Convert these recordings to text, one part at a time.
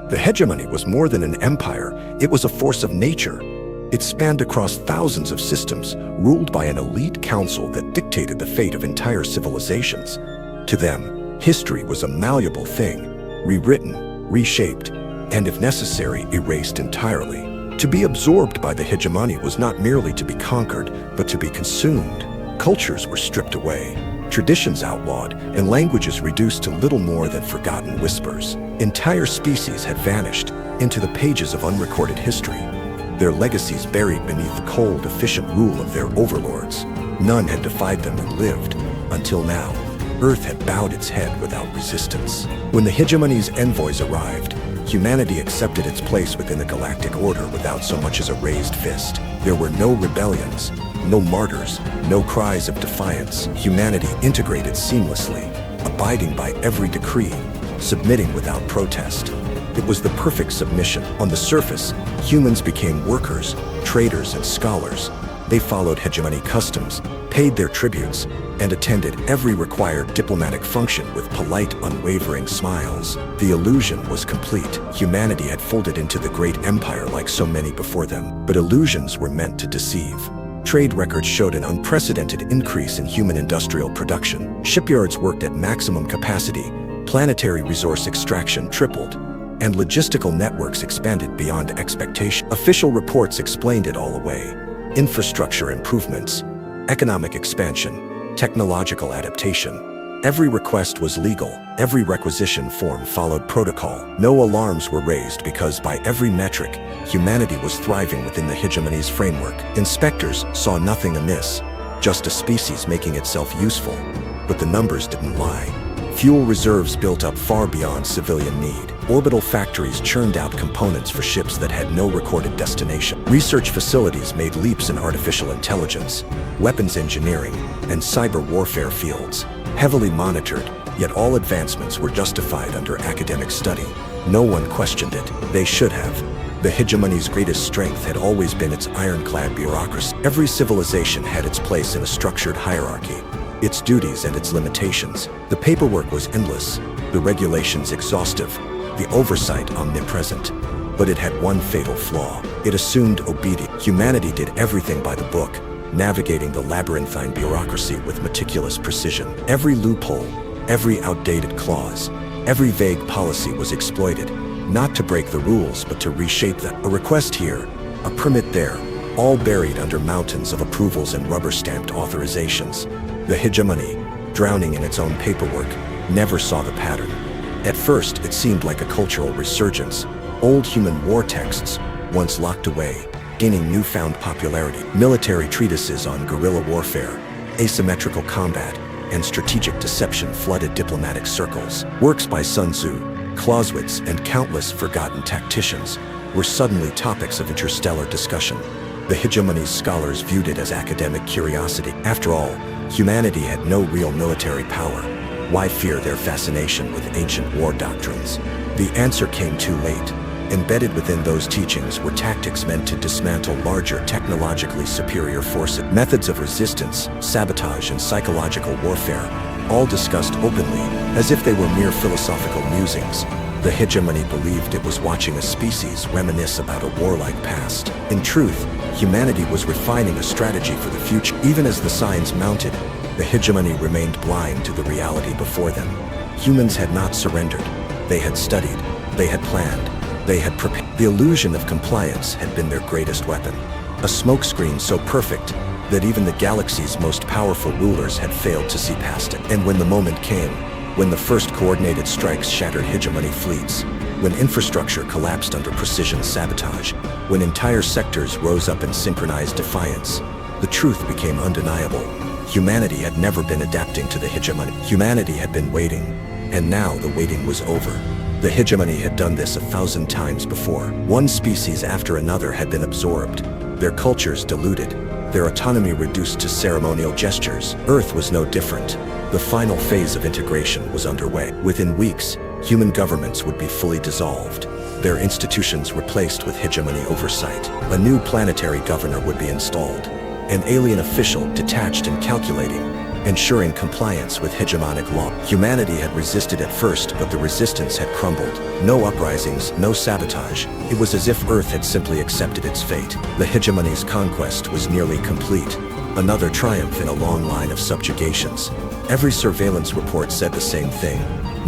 The hegemony was more than an empire, it was a force of nature. It spanned across thousands of systems, ruled by an elite council that dictated the fate of entire civilizations. To them, history was a malleable thing, rewritten, reshaped, and if necessary, erased entirely. To be absorbed by the hegemony was not merely to be conquered, but to be consumed. Cultures were stripped away, traditions outlawed, and languages reduced to little more than forgotten whispers. Entire species had vanished into the pages of unrecorded history, their legacies buried beneath the cold, efficient rule of their overlords. None had defied them and lived, until now. Earth had bowed its head without resistance. When the hegemony's envoys arrived, humanity accepted its place within the galactic order without so much as a raised fist. There were no rebellions, no martyrs, no cries of defiance. Humanity integrated seamlessly, abiding by every decree, submitting without protest. It was the perfect submission. On the surface, humans became workers, traders, and scholars. They followed hegemony customs, paid their tributes, and attended every required diplomatic function with polite, unwavering smiles. The illusion was complete. Humanity had folded into the great empire like so many before them, but illusions were meant to deceive. Trade records showed an unprecedented increase in human industrial production. Shipyards worked at maximum capacity, planetary resource extraction tripled, and logistical networks expanded beyond expectation. Official reports explained it all away. Infrastructure improvements, economic expansion, technological adaptation. Every request was legal. Every requisition form followed protocol. No alarms were raised because by every metric, humanity was thriving within the hegemony's framework. Inspectors saw nothing amiss, just a species making itself useful. But the numbers didn't lie. Fuel reserves built up far beyond civilian need. Orbital factories churned out components for ships that had no recorded destination. Research facilities made leaps in artificial intelligence, weapons engineering, and cyber warfare fields. Heavily monitored, yet all advancements were justified under academic study. No one questioned it. They should have. The hegemony's greatest strength had always been its ironclad bureaucracy. Every civilization had its place in a structured hierarchy, its duties and its limitations. The paperwork was endless, the regulations exhaustive, the oversight omnipresent. But it had one fatal flaw. It assumed obedience. Humanity did everything by the book, navigating the labyrinthine bureaucracy with meticulous precision. Every loophole, every outdated clause, every vague policy was exploited, not to break the rules but to reshape them. A request here, a permit there, all buried under mountains of approvals and rubber-stamped authorizations. The hegemony, drowning in its own paperwork, never saw the pattern. At first, it seemed like a cultural resurgence. Old human war texts, once locked away, gaining newfound popularity. Military treatises on guerrilla warfare, asymmetrical combat, and strategic deception flooded diplomatic circles. Works by Sun Tzu, Clausewitz, and countless forgotten tacticians were suddenly topics of interstellar discussion. The hegemony's scholars viewed it as academic curiosity. After all, humanity had no real military power. Why fear their fascination with ancient war doctrines? The answer came too late. Embedded within those teachings were tactics meant to dismantle larger, technologically superior forces. Methods of resistance, sabotage, and psychological warfare, all discussed openly, as if they were mere philosophical musings. The hegemony believed it was watching a species reminisce about a warlike past. In truth, humanity was refining a strategy for the future. Even as the signs mounted, the hegemony remained blind to the reality before them. Humans had not surrendered. They had studied. They had planned. They had prepared. The illusion of compliance had been their greatest weapon. A smokescreen so perfect that even the galaxy's most powerful rulers had failed to see past it. And when the moment came, when the first coordinated strikes shattered hegemony fleets, when infrastructure collapsed under precision sabotage, when entire sectors rose up in synchronized defiance, the truth became undeniable. Humanity had never been adapting to the hegemony. Humanity had been waiting, and now the waiting was over. The hegemony had done this 1,000 times before. One species after another had been absorbed, their cultures diluted, their autonomy reduced to ceremonial gestures. Earth was no different. The final phase of integration was underway. Within weeks, human governments would be fully dissolved, their institutions replaced with hegemony oversight. A new planetary governor would be installed, an alien official detached and calculating, ensuring compliance with hegemonic law. Humanity had resisted at first, but the resistance had crumbled. No uprisings, no sabotage. It was as if Earth had simply accepted its fate. The hegemony's conquest was nearly complete. Another triumph in a long line of subjugations. Every surveillance report said the same thing.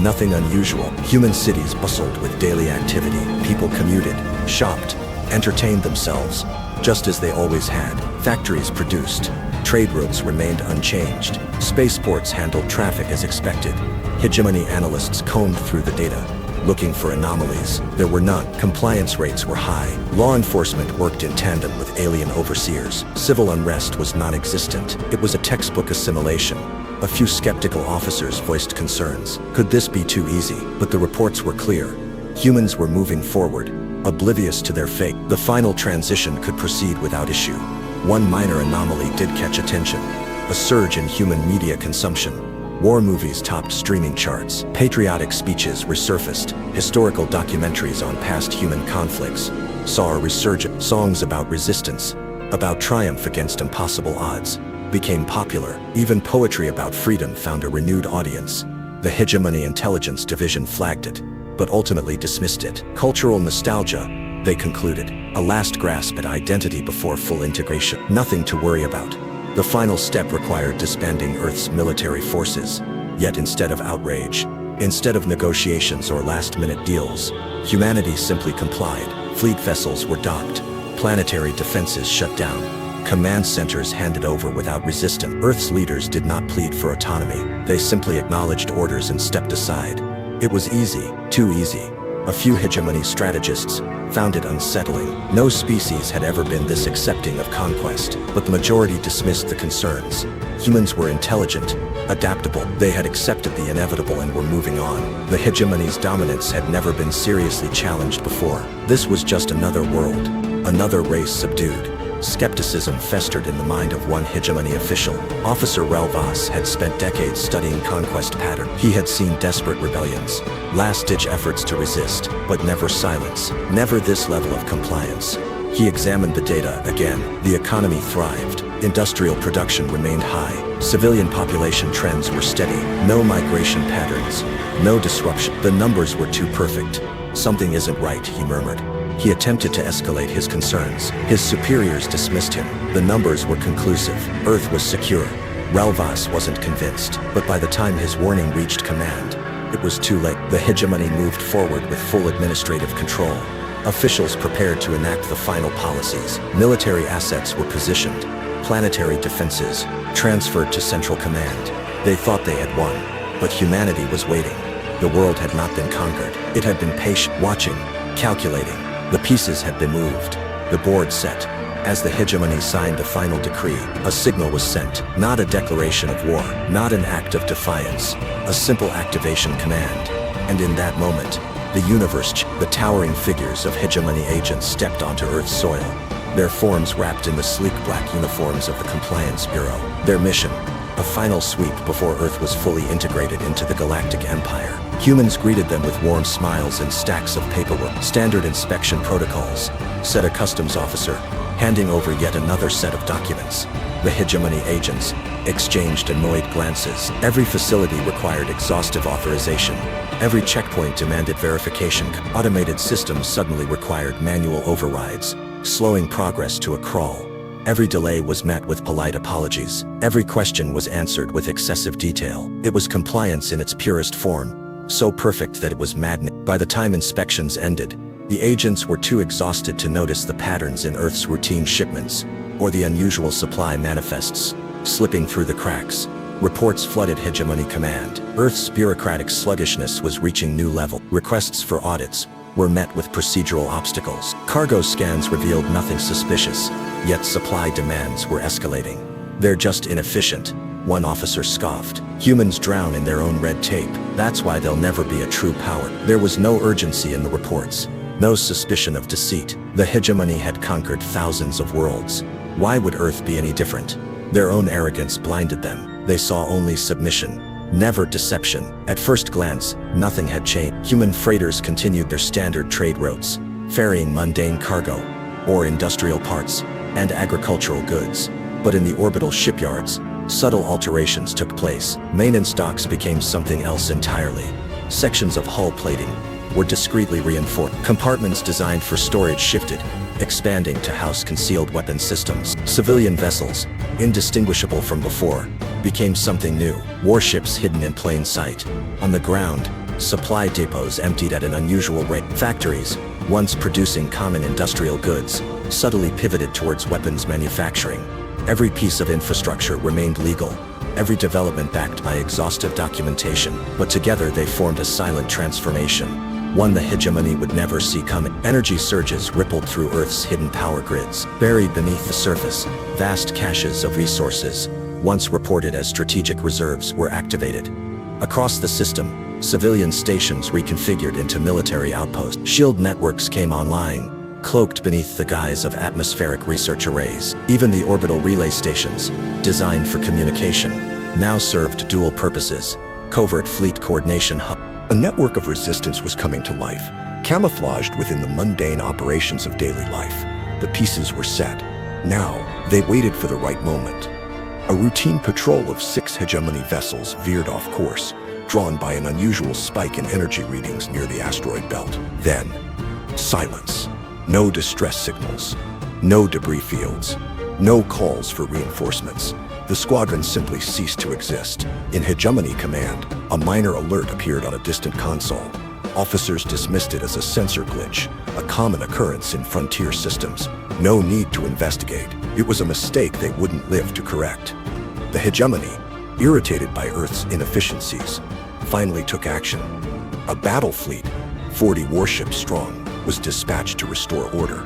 Nothing unusual. Human cities bustled with daily activity. People commuted, shopped, entertained themselves, just as they always had. Factories produced. Trade routes remained unchanged. Spaceports handled traffic as expected. Hegemony analysts combed through the data, looking for anomalies. There were none. Compliance rates were high. Law enforcement worked in tandem with alien overseers. Civil unrest was non-existent. It was a textbook assimilation. A few skeptical officers voiced concerns. Could this be too easy? But the reports were clear. Humans were moving forward, oblivious to their fate. The final transition could proceed without issue. One minor anomaly did catch attention: a surge in human media consumption. War movies topped streaming charts. Patriotic speeches resurfaced. Historical documentaries on past human conflicts saw a resurgence. Songs about resistance, about triumph against impossible odds, became popular. Even poetry about freedom found a renewed audience. The Hegemony Intelligence Division flagged it, but ultimately dismissed it. Cultural nostalgia, they concluded. A last grasp at identity before full integration. Nothing to worry about. The final step required disbanding Earth's military forces. Yet instead of outrage, instead of negotiations or last-minute deals, humanity simply complied. Fleet vessels were docked. Planetary defenses shut down. Command centers handed over without resistance. Earth's leaders did not plead for autonomy. They simply acknowledged orders and stepped aside. It was easy, too easy. A few hegemony strategists found it unsettling. No species had ever been this accepting of conquest, but the majority dismissed the concerns. Humans were intelligent, adaptable. They had accepted the inevitable and were moving on. The hegemony's dominance had never been seriously challenged before. This was just another world, another race subdued. Skepticism festered in the mind of one hegemony official. Officer Relvas had spent decades studying conquest patterns. He had seen desperate rebellions, last-ditch efforts to resist, but never silence, never this level of compliance. He examined the data again. The economy thrived. Industrial production remained high. Civilian population trends were steady. No migration patterns, no disruption. The numbers were too perfect. Something isn't right, he murmured. He attempted to escalate his concerns. His superiors dismissed him. The numbers were conclusive. Earth was secure. Relvas wasn't convinced, but by the time his warning reached command, it was too late. The hegemony moved forward with full administrative control. Officials prepared to enact the final policies. Military assets were positioned. Planetary defenses transferred to central command. They thought they had won, but humanity was waiting. The world had not been conquered. It had been patient, watching, calculating. The pieces had been moved, the board set. As the hegemony signed a final decree, a signal was sent. Not a declaration of war, not an act of defiance, a simple activation command. And in that moment, the universe, the towering figures of hegemony agents stepped onto Earth's soil. Their forms wrapped in the sleek black uniforms of the Compliance Bureau. Their mission, a final sweep before Earth was fully integrated into the Galactic Empire. Humans greeted them with warm smiles and stacks of paperwork. Standard inspection protocols, said a customs officer, handing over yet another set of documents. The hegemony agents exchanged annoyed glances. Every facility required exhaustive authorization. Every checkpoint demanded verification. Automated systems suddenly required manual overrides, slowing progress to a crawl. Every delay was met with polite apologies. Every question was answered with excessive detail. It was compliance in its purest form, so perfect that it was maddening. By the time inspections ended, the agents were too exhausted to notice the patterns in Earth's routine shipments, or the unusual supply manifests slipping through the cracks. Reports flooded hegemony command. Earth's bureaucratic sluggishness was reaching new levels. Requests for audits were met with procedural obstacles. Cargo scans revealed nothing suspicious, yet supply demands were escalating. They're just inefficient, one officer scoffed. Humans drown in their own red tape. That's why they'll never be a true power. There was no urgency in the reports, no suspicion of deceit. The hegemony had conquered thousands of worlds. Why would Earth be any different? Their own arrogance blinded them. They saw only submission, never deception. At first glance, nothing had changed. Human freighters continued their standard trade routes, ferrying mundane cargo, or industrial parts, and agricultural goods. But in the orbital shipyards, Subtle alterations took place. Maintenance docks became something else entirely. Sections of hull plating were discreetly reinforced. Compartments designed for storage shifted, expanding to house concealed weapon systems. Civilian vessels, indistinguishable from before, became something new. Warships hidden in plain sight. On the ground, supply depots emptied at an unusual rate. Factories, once producing common industrial goods, subtly pivoted towards weapons manufacturing. Every piece of infrastructure remained legal, every development backed by exhaustive documentation, but together they formed a silent transformation, one the hegemony would never see coming. Energy surges rippled through Earth's hidden power grids. Buried beneath the surface, vast caches of resources, once reported as strategic reserves, were activated. Across the system, civilian stations reconfigured into military outposts. Shield networks came online, cloaked beneath the guise of atmospheric research arrays. Even the orbital relay stations, designed for communication, now served dual purposes: covert fleet coordination hub. A network of resistance was coming to life, camouflaged within the mundane operations of daily life. The pieces were set. Now, they waited for the right moment. A routine patrol of 6 hegemony vessels veered off course, drawn by an unusual spike in energy readings near the asteroid belt. Then, silence. No distress signals, no debris fields, no calls for reinforcements. The squadron simply ceased to exist. In Hegemony Command, a minor alert appeared on a distant console. Officers dismissed it as a sensor glitch, a common occurrence in frontier systems. No need to investigate. It was a mistake they wouldn't live to correct. The Hegemony, irritated by Earth's inefficiencies, finally took action. A battle fleet, 40 warships strong, was dispatched to restore order.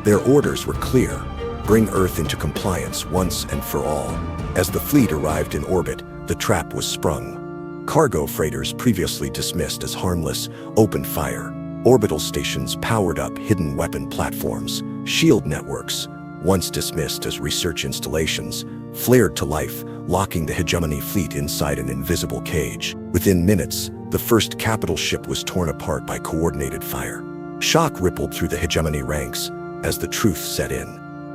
Their orders were clear: bring Earth into compliance once and for all. As the fleet arrived in orbit, the trap was sprung. Cargo freighters previously dismissed as harmless opened fire. Orbital stations powered up hidden weapon platforms. Shield networks, once dismissed as research installations, flared to life, locking the Hegemony fleet inside an invisible cage. Within minutes, the first capital ship was torn apart by coordinated fire. Shock rippled through the Hegemony ranks as the truth set in.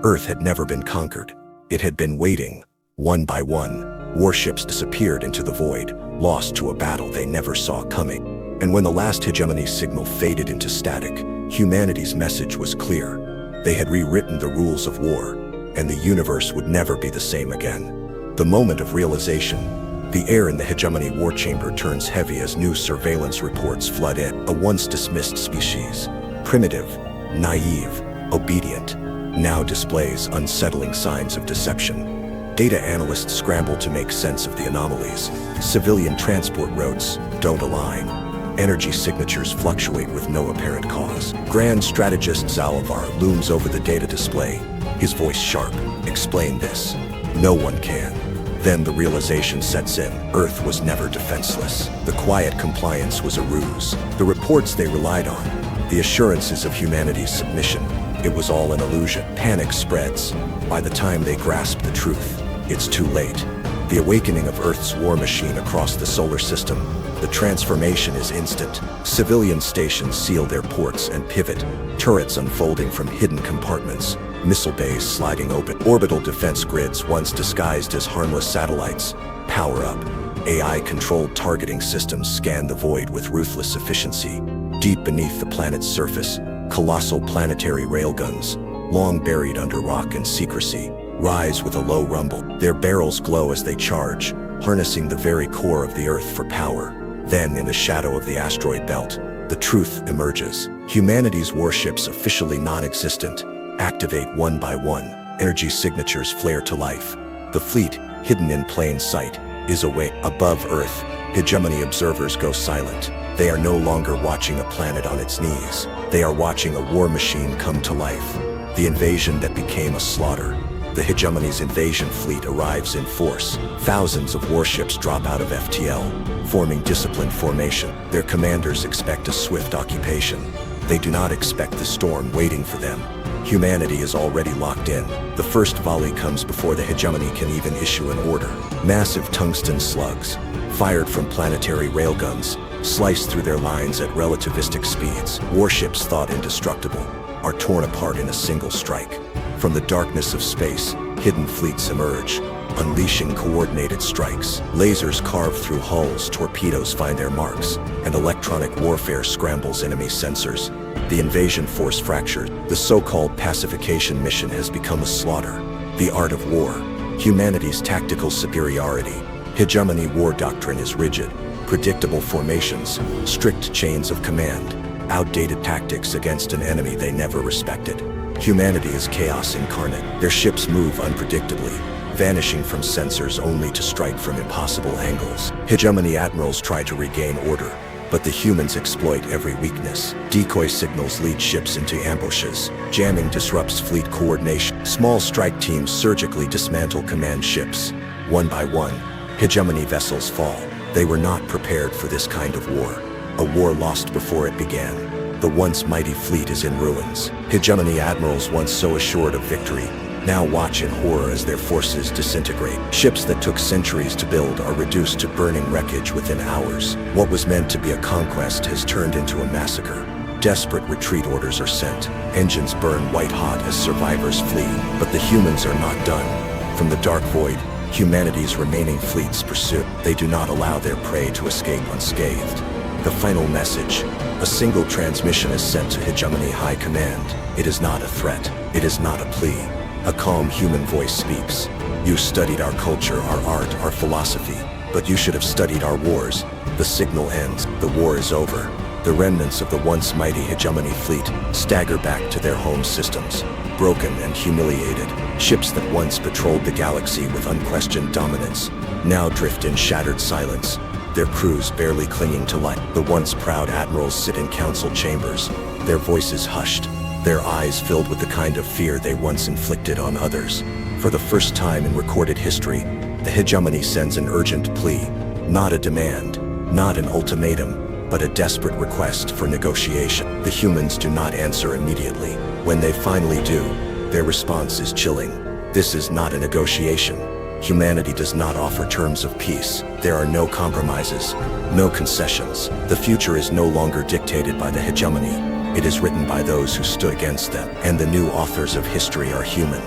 Earth had never been conquered. It had been waiting. One by one, warships disappeared into the void, lost to a battle they never saw coming. And when the last Hegemony signal faded into static, humanity's message was clear. They had rewritten the rules of war, and the universe would never be the same again. The moment of realization, the air in the Hegemony war chamber turns heavy as new surveillance reports flood in. A once dismissed species, primitive, naive, obedient, now displays unsettling signs of deception. Data analysts scramble to make sense of the anomalies. Civilian transport routes don't align. Energy signatures fluctuate with no apparent cause. Grand strategist Zalavar looms over the data display, his voice sharp. Explain this. No one can. Then the realization sets in. Earth was never defenseless. The quiet compliance was a ruse. The reports they relied on, the assurances of humanity's submission, it was all an illusion. Panic spreads. By the time they grasp the truth, it's too late. The awakening of Earth's war machine across the solar system, the transformation is instant. Civilian stations seal their ports and pivot, turrets unfolding from hidden compartments, missile bays sliding open. Orbital defense grids, once disguised as harmless satellites, power up. AI-controlled targeting systems scan the void with ruthless efficiency. Deep beneath the planet's surface, colossal planetary railguns, long buried under rock and secrecy, rise with a low rumble. Their barrels glow as they charge, harnessing the very core of the Earth for power. Then, in the shadow of the asteroid belt, the truth emerges. Humanity's warships, officially non-existent, activate one by one. Energy signatures flare to life. The fleet, hidden in plain sight, is awake. Above Earth, Hegemony observers go silent. They are no longer watching a planet on its knees. They are watching a war machine come to life. The invasion that became a slaughter. The Hegemony's invasion fleet arrives in force. Thousands of warships drop out of FTL, forming disciplined formation. Their commanders expect a swift occupation. They do not expect the storm waiting for them. Humanity is already locked in. The first volley comes before the Hegemony can even issue an order. Massive tungsten slugs, fired from planetary railguns, slice through their lines at relativistic speeds. Warships thought indestructible are torn apart in a single strike. From the darkness of space, hidden fleets emerge, unleashing coordinated strikes. Lasers carve through hulls, torpedoes find their marks, and electronic warfare scrambles enemy sensors. The invasion force fractures. The so-called pacification mission has become a slaughter. The art of war, humanity's tactical superiority. Hegemony war doctrine is rigid, predictable formations, strict chains of command, outdated tactics against an enemy they never respected. Humanity is chaos incarnate. Their ships move unpredictably, vanishing from sensors only to strike from impossible angles. Hegemony admirals try to regain order, but the humans exploit every weakness. Decoy signals lead ships into ambushes. Jamming disrupts fleet coordination. Small strike teams surgically dismantle command ships. One by one, Hegemony vessels fall. They were not prepared for this kind of war. A war lost before it began. The once mighty fleet is in ruins. Hegemony admirals, once so assured of victory, now watch in horror as their forces disintegrate. Ships that took centuries to build are reduced to burning wreckage within hours. What was meant to be a conquest has turned into a massacre. Desperate retreat orders are sent. Engines burn white-hot as survivors flee. But the humans are not done. From the dark void, humanity's remaining fleets pursue. They do not allow their prey to escape unscathed. The final message. A single transmission is sent to Hegemony High Command. It is not a threat. It is not a plea. A calm human voice speaks. You studied our culture, our art, our philosophy, but you should have studied our wars. The signal ends. The war is over. The remnants of the once mighty Hegemony fleet stagger back to their home systems, broken and humiliated. Ships that once patrolled the galaxy with unquestioned dominance now drift in shattered silence, their crews barely clinging to life. The once proud admirals sit in council chambers, their voices hushed, their eyes filled with the kind of fear they once inflicted on others. For the first time in recorded history, the Hegemony sends an urgent plea, not a demand, not an ultimatum, but a desperate request for negotiation. The humans do not answer immediately. When they finally do, their response is chilling. This is not a negotiation. Humanity does not offer terms of peace. There are no compromises, no concessions. The future is no longer dictated by the Hegemony. It is written by those who stood against them. And the new authors of history are human.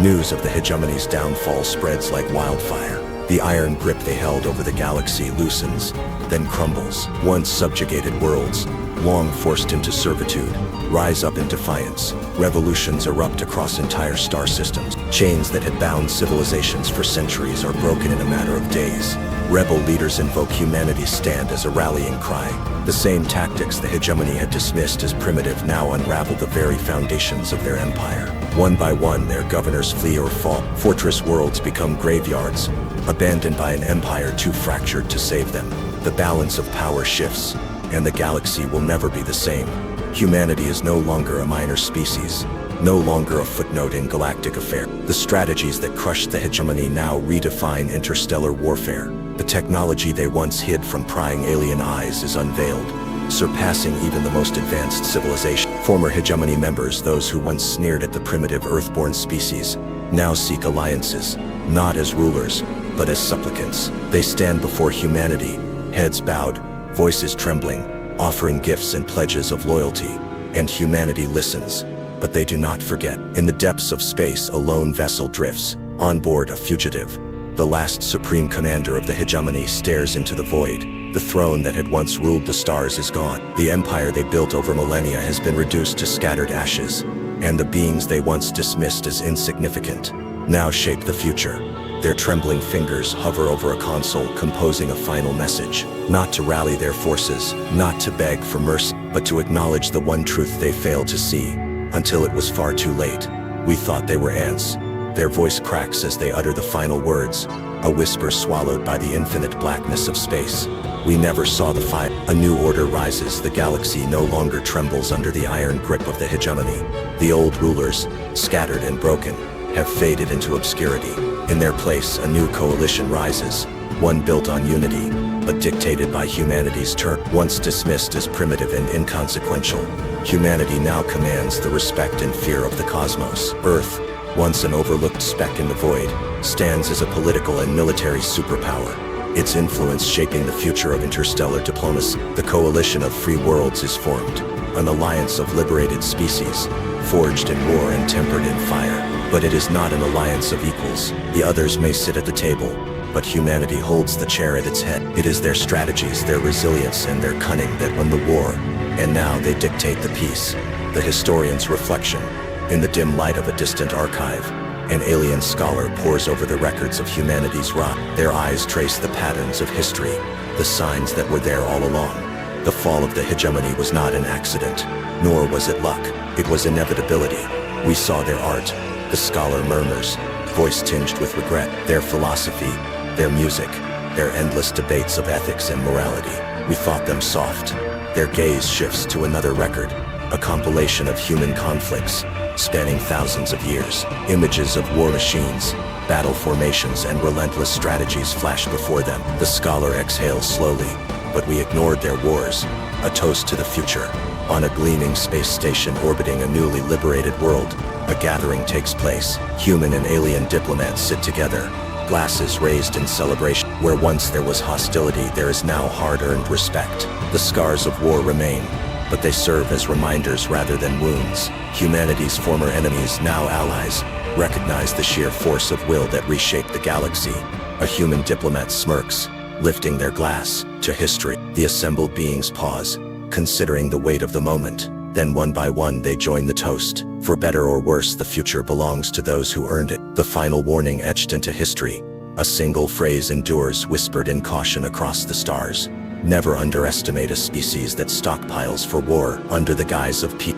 News of the Hegemony's downfall spreads like wildfire. The iron grip they held over the galaxy loosens, then crumbles. Once subjugated worlds, long forced into servitude, rise up in defiance. Revolutions erupt across entire star systems. Chains that had bound civilizations for centuries are broken in a matter of days. Rebel leaders invoke humanity's stand as a rallying cry. The same tactics the Hegemony had dismissed as primitive now unravel the very foundations of their empire. One by one, their governors flee or fall. Fortress worlds become graveyards, abandoned by an empire too fractured to save them. The balance of power shifts, and the galaxy will never be the same. Humanity is no longer a minor species, no longer a footnote in galactic affair. The strategies that crushed the Hegemony now redefine interstellar warfare. The technology they once hid from prying alien eyes is unveiled, surpassing even the most advanced civilization. Former Hegemony members, those who once sneered at the primitive Earthborn species, now seek alliances, not as rulers, but as supplicants. They stand before humanity, heads bowed, voices trembling, offering gifts and pledges of loyalty. And humanity listens, but they do not forget. In the depths of space, a lone vessel drifts, on board a fugitive. The last supreme commander of the Hegemony stares into the void. The throne that had once ruled the stars is gone. The empire they built over millennia has been reduced to scattered ashes, and the beings they once dismissed as insignificant now shape the future. Their trembling fingers hover over a console, composing a final message. Not to rally their forces, not to beg for mercy, but to acknowledge the one truth they failed to see, until it was far too late. We thought they were ants. Their voice cracks as they utter the final words, a whisper swallowed by the infinite blackness of space. We never saw the fight. A new order rises. The galaxy no longer trembles under the iron grip of the Hegemony. The old rulers, scattered and broken, have faded into obscurity. In their place, a new coalition rises, one built on unity, but dictated by humanity's turn. Once dismissed as primitive and inconsequential, humanity now commands the respect and fear of the cosmos. Earth, once an overlooked speck in the void, stands as a political and military superpower, its influence shaping the future of interstellar diplomacy. The coalition of free worlds is formed, an alliance of liberated species, forged in war and tempered in fire. But it is not an alliance of equals. The others may sit at the table, but humanity holds the chair at its head. It is their strategies, their resilience, and their cunning that won the war, and now they dictate the peace. The historian's reflection. In the dim light of a distant archive, an alien scholar pores over the records of humanity's rot. Their eyes trace the patterns of history, the signs that were there all along. The fall of the hegemony was not an accident, nor was it luck. It was inevitability. We saw their art, the scholar murmurs, voice tinged with regret, their philosophy, their music, their endless debates of ethics and morality. We thought them soft. Their gaze shifts to another record, a compilation of human conflicts, spanning thousands of years. Images of war machines, battle formations, and relentless strategies flash before them. The scholar exhales slowly, but we ignored their wars. A toast to the future. On a gleaming space station orbiting a newly liberated world, a gathering takes place. Human and alien diplomats sit together, glasses raised in celebration. Where once there was hostility, there is now hard-earned respect. The scars of war remain, but they serve as reminders rather than wounds. Humanity's former enemies, now allies, recognize the sheer force of will that reshaped the galaxy. A human diplomat smirks, lifting their glass to history. The assembled beings pause, considering the weight of the moment. Then one by one they join the toast. For better or worse, the future belongs to those who earned it. The final warning etched into history. A single phrase endures, whispered in caution across the stars. Never underestimate a species that stockpiles for war under the guise of peace.